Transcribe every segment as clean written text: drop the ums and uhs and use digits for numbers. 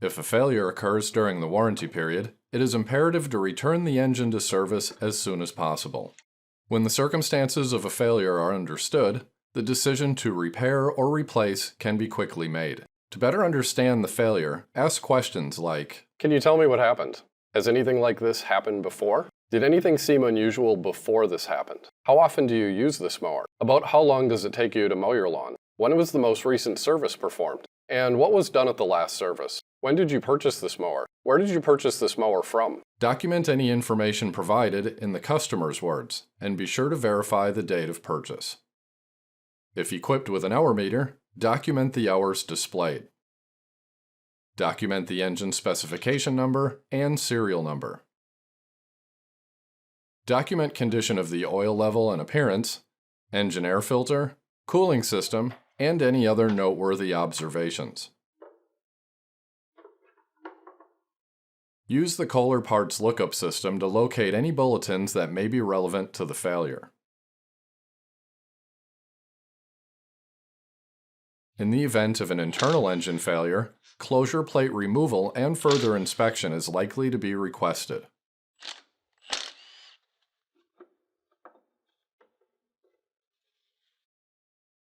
If a failure occurs during the warranty period, it is imperative to return the engine to service as soon as possible. When the circumstances of a failure are understood, the decision to repair or replace can be quickly made. To better understand the failure, ask questions like, "Can you tell me what happened? Has anything like this happened before? Did anything seem unusual before this happened? How often do you use this mower? About how long does it take you to mow your lawn? When was the most recent service performed? And what was done at the last service? When did you purchase this mower? Where did you purchase this mower from?" Document any information provided in the customer's words, and be sure to verify the date of purchase. If equipped with an hour meter, document the hours displayed. Document the engine specification number and serial number. Document condition of the oil level and appearance, engine air filter, cooling system, and any other noteworthy observations. Use the Kohler parts lookup system to locate any bulletins that may be relevant to the failure. In the event of an internal engine failure, closure plate removal and further inspection is likely to be requested.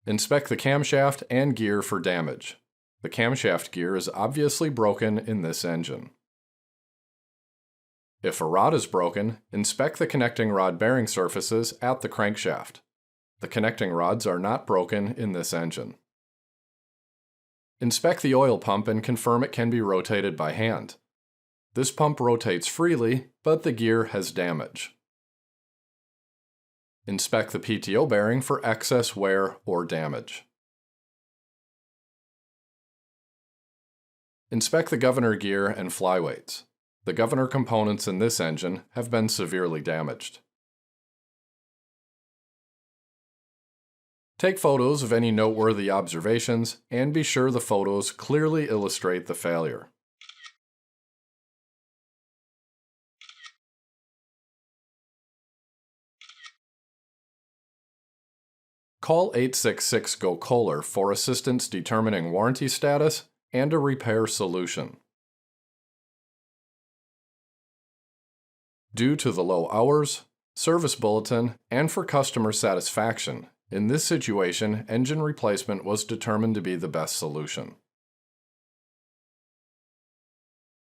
Inspect the camshaft and gear for damage. The camshaft gear is obviously broken in this engine. If a rod is broken, inspect the connecting rod bearing surfaces at the crankshaft. The connecting rods are not broken in this engine. Inspect the oil pump and confirm it can be rotated by hand. This pump rotates freely, but the gear has damage. Inspect the PTO bearing for excess wear or damage. Inspect the governor gear and flyweights. The governor components in this engine have been severely damaged. Take photos of any noteworthy observations and be sure the photos clearly illustrate the failure. Call 866 GO KOHLER for assistance determining warranty status and a repair solution. Due to the low hours, service bulletin, and for customer satisfaction, in this situation, engine replacement was determined to be the best solution.